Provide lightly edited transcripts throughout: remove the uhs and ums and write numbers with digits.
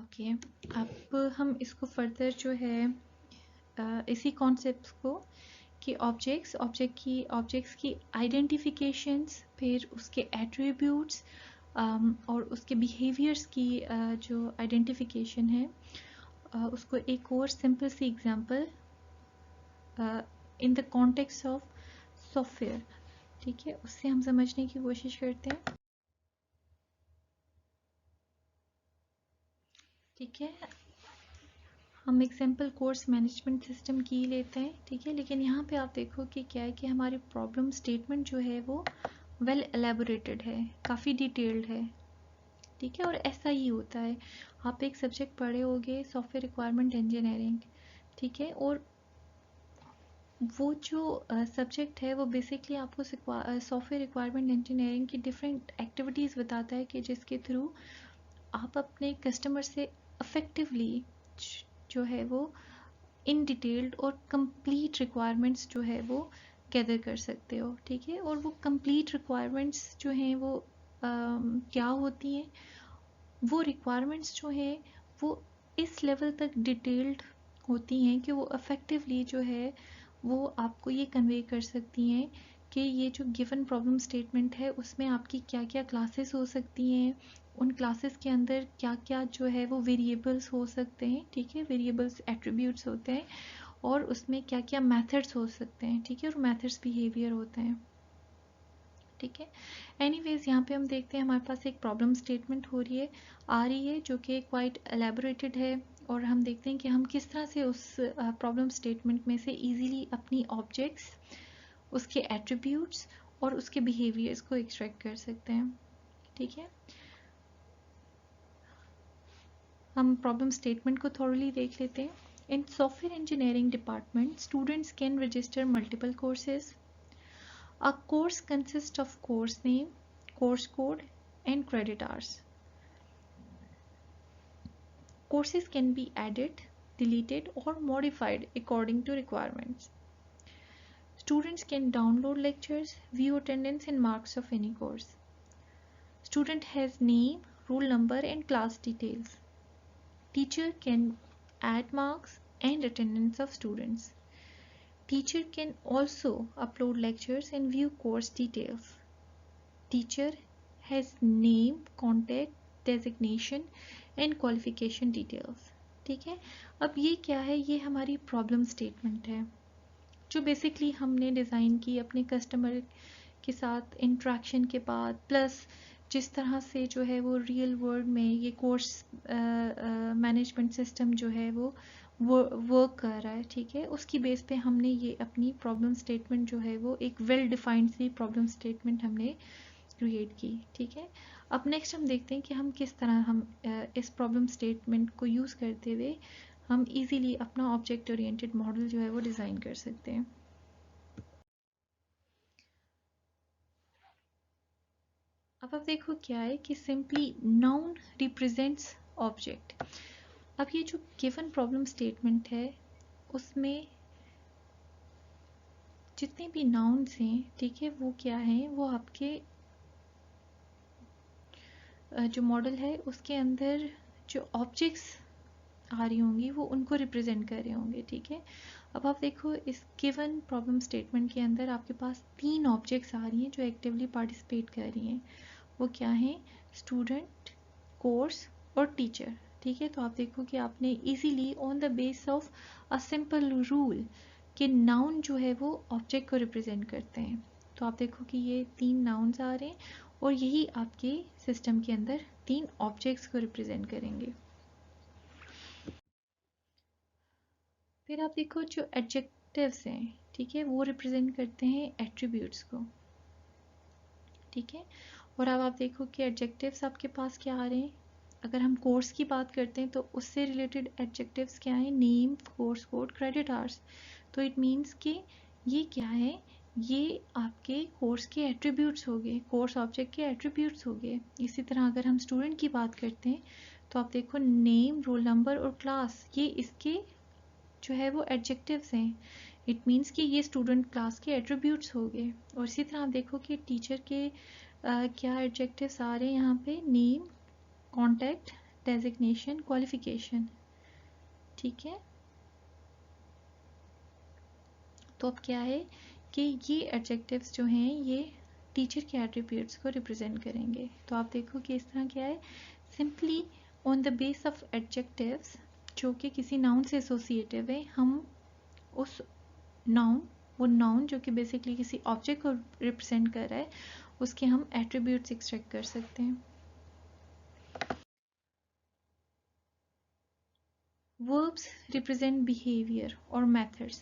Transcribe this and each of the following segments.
Okay, अब हम इसको फर्दर जो है इसी कॉन्सेप्ट को कि ऑब्जेक्ट्स की आइडेंटिफिकेशंस, फिर उसके एट्रीब्यूट्स और उसके बिहेवियर्स की जो आइडेंटिफिकेशन है, उसको एक और सिंपल सी example in the context of software, ठीक है, उससे हम समझने की कोशिश करते हैं। ठीक है, हम एक सिंपल कोर्स मैनेजमेंट सिस्टम की लेते हैं, ठीक है, लेकिन यहाँ पे आप देखो कि क्या है कि हमारी प्रॉब्लम स्टेटमेंट जो है वो वेल एलेबोरेटेड है, काफ़ी डिटेल्ड है, ठीक है, और ऐसा ही होता है। आप एक सब्जेक्ट पढ़े होगे सॉफ्टवेयर रिक्वायरमेंट इंजीनियरिंग, ठीक है, और वो जो सब्जेक्ट है वो बेसिकली आपको सॉफ्टवेयर रिक्वायरमेंट इंजीनियरिंग की डिफरेंट एक्टिविटीज़ बताता है कि जिसके थ्रू आप अपने कस्टमर से अफेक्टिवली जो है वो इन डिटेल्ड और कंप्लीट रिक्वायरमेंट्स जो है वो गैदर कर सकते हो, ठीक है, और वो कंप्लीट रिक्वायरमेंट्स जो हैं वो क्या होती हैं, वो रिक्वायरमेंट्स जो हैं वो इस लेवल तक डिटेल्ड होती हैं कि वो अफेक्टिवली जो है वो आपको ये कन्वे कर सकती हैं कि ये जो गिवन प्रॉब्लम स्टेटमेंट है उसमें आपकी क्या क्या क्लासेस हो सकती हैं, उन क्लासेस के अंदर क्या क्या जो है वो वेरिएबल्स हो सकते हैं, ठीक है, वेरिएबल्स एट्रीब्यूट्स होते हैं, और उसमें क्या क्या मेथड्स हो सकते हैं, ठीक है, और मेथड्स बिहेवियर होते हैं, ठीक है। एनीवेज यहाँ पे हम देखते हैं हमारे पास एक प्रॉब्लम स्टेटमेंट आ रही है जो कि क्वाइट एलेबोरेटेड है, और हम देखते हैं कि हम किस तरह से उस प्रॉब्लम स्टेटमेंट में से इजीली अपनी ऑब्जेक्ट्स, उसके एट्रीब्यूट्स और उसके बिहेवियर्स को एक्सट्रैक्ट कर सकते हैं, ठीक है। हम प्रॉब्लम स्टेटमेंट को थोड़ली देख लेते हैं। In software engineering department students can register multiple courses. A course consists of course name, course code, and credit hours. Courses can be added, deleted, or modified according to requirements. Students can download lectures, view attendance, and marks of any course. Student has name, roll number, and class details. Teacher can add marks and attendance of students. Teacher can also upload lectures and view course details. Teacher has name, contact, designation and qualification details, ठीक है। अब ये क्या है, ये हमारी problem statement है जो बेसिकली हमने डिज़ाइन की अपने कस्टमर के साथ इंट्रैक्शन के बाद, प्लस जिस तरह से जो है वो रियल वर्ल्ड में ये कोर्स मैनेजमेंट सिस्टम जो है वो वर्क कर रहा है, ठीक है, उसकी बेस पे हमने ये अपनी प्रॉब्लम स्टेटमेंट जो है वो एक वेल डिफाइंड सी प्रॉब्लम स्टेटमेंट हमने क्रिएट की, ठीक है। अब नेक्स्ट हम देखते हैं कि हम किस तरह हम इस प्रॉब्लम स्टेटमेंट को यूज़ करते हुए हम इजीली अपना ऑब्जेक्ट ओरिएंटेड मॉडल जो है वो डिज़ाइन कर सकते हैं। अब आप देखो क्या है कि सिंपली नाउन रिप्रेजेंट्स ऑब्जेक्ट। अब ये जो गिवन प्रॉब्लम स्टेटमेंट है उसमें जितने भी नाउन्स हैं, ठीक है, वो क्या हैं, वो आपके जो मॉडल है उसके अंदर जो ऑब्जेक्ट्स आ रही होंगी वो उनको रिप्रेजेंट कर रहे होंगे, ठीक है। अब आप देखो इस गिवन प्रॉब्लम स्टेटमेंट के अंदर आपके पास 3 ऑब्जेक्ट्स आ रही हैं जो एक्टिवली पार्टिसिपेट कर रही हैं, वो क्या हैं, स्टूडेंट, कोर्स और टीचर, ठीक है। तो आप देखो कि आपने easily on the base of a simple rule कि नाउन जो है वो ऑब्जेक्ट को रिप्रेजेंट करते हैं, तो आप देखो कि ये 3 नाउन्स आ रहे हैं और यही आपके सिस्टम के अंदर 3 ऑब्जेक्ट्स को रिप्रेजेंट करेंगे। फिर आप देखो जो एडजेक्टिव्स हैं, ठीक है, वो रिप्रेजेंट करते हैं एट्रीब्यूट्स को, ठीक है। और अब आप देखो कि एडजेक्टिव्स आपके पास क्या आ रहे हैं, अगर हम कोर्स की बात करते हैं तो उससे रिलेटेड एडजेक्टिव्स क्या हैं, name, course code, credit hours. तो इट मीन्स कि ये क्या है, ये आपके कोर्स के एट्रीब्यूट्स हो गए, कोर्स ऑब्जेक्ट के एट्रीब्यूट्स हो गए। इसी तरह अगर हम स्टूडेंट की बात करते हैं तो आप देखो नेम, रोल नंबर और क्लास, ये इसके जो है वो एडजेक्टिव्स हैं। इट मीन्स कि ये स्टूडेंट क्लास के एट्रीब्यूट्स हो गए। और इसी तरह आप देखो कि टीचर के क्या एडजेक्टिव्स आ रहे हैं यहाँ पे, नेम, कॉन्टैक्ट, डेजिग्नेशन, क्वालिफिकेशन, ठीक है। तो अब क्या है कि ये एडजेक्टिव्स जो हैं ये टीचर के एट्रीब्यूट्स को रिप्रेजेंट करेंगे। तो आप देखो कि इस तरह क्या है, simply on the base of adjectives जो कि किसी नाउन से एसोसिएटिव है, हम उस नाउन, वो नाउन जो कि बेसिकली किसी ऑब्जेक्ट को रिप्रेजेंट कर रहा है, उसके हम एट्रीब्यूट्स एक्सट्रैक्ट कर सकते हैं। वर्ब्स रिप्रेजेंट बिहेवियर और मेथड्स,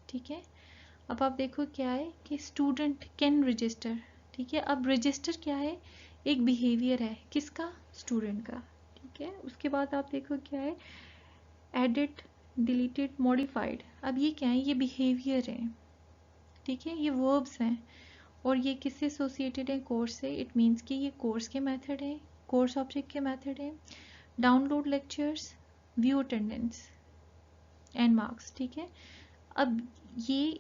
ठीक है। अब आप देखो क्या है कि स्टूडेंट कैन रजिस्टर, ठीक है। अब रजिस्टर क्या है, एक बिहेवियर है, किसका, स्टूडेंट का, ठीक है। उसके बाद आप देखो क्या है, एडिट, डिलीटेड, मॉडिफाइड। अब ये क्या है, ये बिहेवियर है, ठीक है, ये वर्ब्स हैं और ये किससे एसोसिएटेड है, कोर्स से। इट मीन्स कि ये कोर्स के मेथड है, कोर्स ऑब्जेक्ट के मेथड है। Download lectures, view attendance and marks, ठीक है। अब ये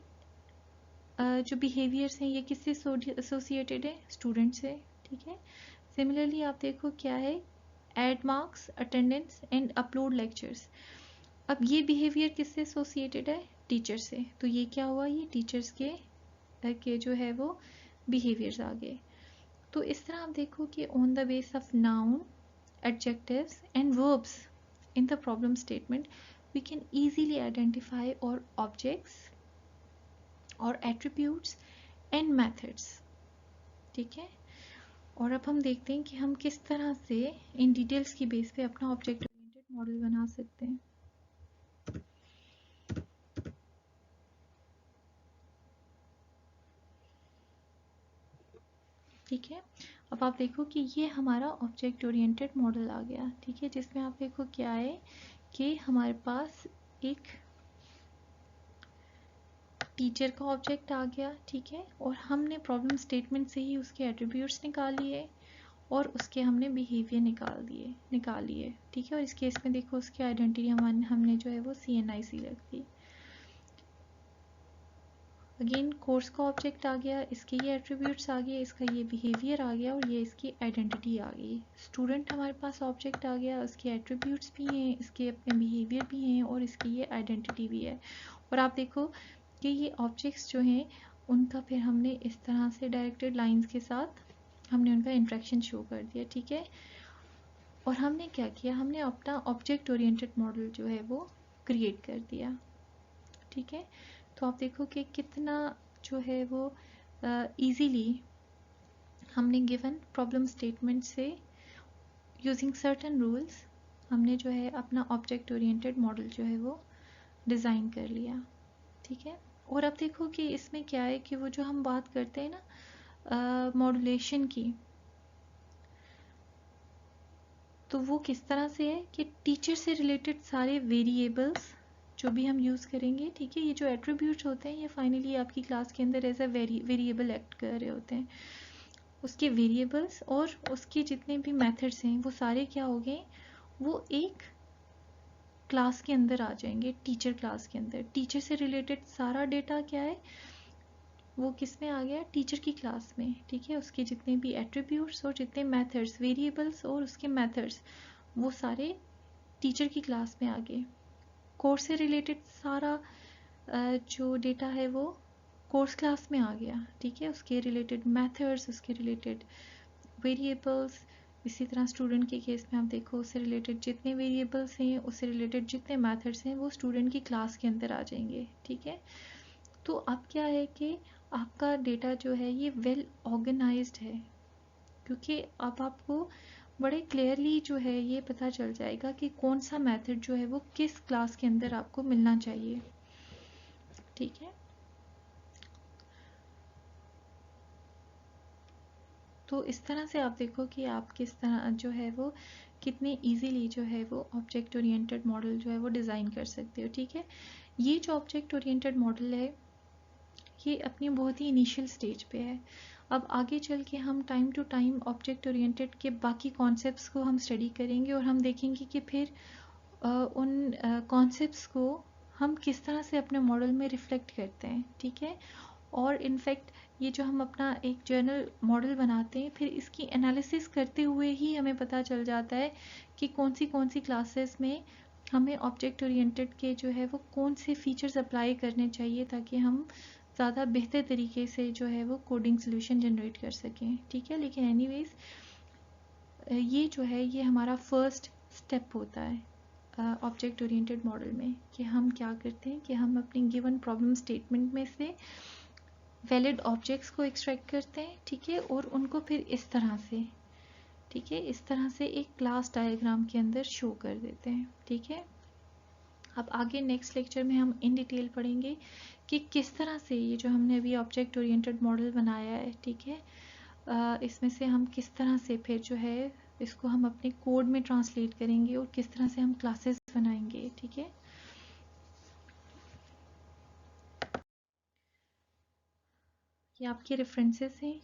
जो बिहेवियर्स हैं ये किससे एसोसिएटेड है, स्टूडेंट से, ठीक है। सिमिलरली आप देखो क्या है, add marks, attendance and upload lectures. अब ये बिहेवियर किससे एसोसिएटेड है, टीचर से। तो ये क्या हुआ, ये टीचर्स के जो है वो बिहेवियर्स आ गए। तो इस तरह आप देखो कि on the base of noun, adjectives and verbs in the problem statement we can easily identify our objects or attributes and methods, ठीक है। और अब हम देखते हैं कि हम किस तरह से इन डिटेल्स की बेस पे अपना ऑब्जेक्ट ओरिएंटेड मॉडल बना सकते हैं। ठीक है, अब आप देखो कि ये हमारा ऑब्जेक्ट ओरिएंटेड मॉडल आ गया, ठीक है, जिसमें आप देखो क्या है कि हमारे पास एक टीचर का ऑब्जेक्ट आ गया, ठीक है, और हमने प्रॉब्लम स्टेटमेंट से ही उसके एट्रीब्यूट्स निकाल लिए और उसके हमने बिहेवियर निकाल लिए, ठीक है। और इस केस में देखो उसकी आइडेंटिटी हमने जो है वो CNIC रख दी। अगेन कोर्स का ऑब्जेक्ट आ गया, इसके ये एट्रीब्यूट्स आ गए, इसका ये बिहेवियर आ गया और ये इसकी आइडेंटिटी आ गई। स्टूडेंट हमारे पास ऑब्जेक्ट आ गया, उसके एट्रीब्यूट्स भी हैं, इसके अपने बिहेवियर भी हैं और इसकी ये आइडेंटिटी भी है। और आप देखो कि ये ऑब्जेक्ट्स जो हैं उनका फिर हमने इस तरह से डायरेक्टेड लाइंस के साथ हमने उनका इंट्रैक्शन शो कर दिया, ठीक है। और हमने क्या किया, हमने अपना ऑब्जेक्ट ओरिएंटेड मॉडल जो है वो क्रिएट कर दिया, ठीक है। तो आप देखो कि कितना जो है वो इजीली हमने गिवन प्रॉब्लम स्टेटमेंट से यूजिंग सर्टेन रूल्स हमने जो है अपना ऑब्जेक्ट ओरिएंटेड मॉडल जो है वो डिज़ाइन कर लिया, ठीक है। और अब देखो कि इसमें क्या है कि वो जो हम बात करते हैं ना मॉड्यूलेशन की, तो वो किस तरह से है कि टीचर से रिलेटेड सारे वेरिएबल्स जो भी हम यूज़ करेंगे, ठीक है, ये जो एट्रीब्यूट्स होते हैं ये फाइनली आपकी क्लास के अंदर एज अ वेरिएबल एक्ट कर रहे होते हैं। उसके वेरिएबल्स और उसके जितने भी मेथड्स हैं वो सारे क्या हो गए, वो एक क्लास के अंदर आ जाएंगे, टीचर क्लास के अंदर। टीचर से रिलेटेड सारा डेटा क्या है, वो किस में आ गया, टीचर की क्लास में, ठीक है। उसके जितने भी एट्रीब्यूट्स और जितने मेथड्स, वेरिएबल्स और उसके मेथड्स, वो सारे टीचर की क्लास में आ गए। कोर्स से रिलेटेड सारा जो डेटा है वो कोर्स क्लास में आ गया, ठीक है। उसके रिलेटेड मेथड्स, उसके रिलेटेड वेरिएबल्स, इसी तरह स्टूडेंट के केस में आप देखो उससे रिलेटेड जितने वेरिएबल्स हैं, उससे रिलेटेड जितने मेथड्स हैं, वो स्टूडेंट की क्लास के अंदर आ जाएंगे, ठीक है। तो अब क्या है कि आपका डेटा जो है ये वेल ऑर्गेनाइज्ड है, क्योंकि अब आपको बड़े क्लियरली जो है ये पता चल जाएगा कि कौन सा मेथड जो है वो किस क्लास के अंदर आपको मिलना चाहिए, ठीक है। तो इस तरह से आप देखो कि आप किस तरह जो है वो कितने इजीली जो है वो ऑब्जेक्ट ओरिएंटेड मॉडल जो है वो डिज़ाइन कर सकते हो, ठीक है। ये जो ऑब्जेक्ट ओरिएंटेड मॉडल है ये अपनी बहुत ही इनिशियल स्टेज पे है। अब आगे चल के हम time to time object oriented के बाकी कॉन्सेप्ट्स को हम स्टडी करेंगे और हम देखेंगे कि फिर उन कॉन्सेप्ट्स को हम किस तरह से अपने मॉडल में रिफ्लेक्ट करते हैं, ठीक है। और इनफैक्ट ये जो हम अपना एक जर्नल मॉडल बनाते हैं, फिर इसकी एनालिसिस करते हुए ही हमें पता चल जाता है कि कौन सी क्लासेस में हमें ऑब्जेक्ट ओरिएंटेड के जो है वो कौन से फीचर्स अप्लाई करने चाहिए, ताकि हम ज़्यादा बेहतर तरीके से जो है वो कोडिंग सोल्यूशन जनरेट कर सकें, ठीक है। लेकिन एनीवेज ये जो है ये हमारा फर्स्ट स्टेप होता है ऑब्जेक्ट ओरिएंटेड मॉडल में, कि हम क्या करते हैं कि हम अपनी गिवन प्रॉब्लम स्टेटमेंट में से वैलिड ऑब्जेक्ट्स को एक्सट्रैक्ट करते हैं, ठीक है, और उनको फिर इस तरह से, ठीक है, इस तरह से एक क्लास डायग्राम के अंदर शो कर देते हैं, ठीक है। अब आगे नेक्स्ट लेक्चर में हम इन डिटेल पढ़ेंगे कि किस तरह से ये जो हमने अभी ऑब्जेक्ट ओरिएंटेड मॉडल बनाया है, ठीक है, इसमें से हम किस तरह से फिर जो है इसको हम अपने कोड में ट्रांसलेट करेंगे और किस तरह से हम क्लासेस बनाएंगे, ठीक है। ये आपके रेफरेंसेस हैं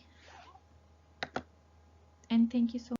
एंड थैंक यू सो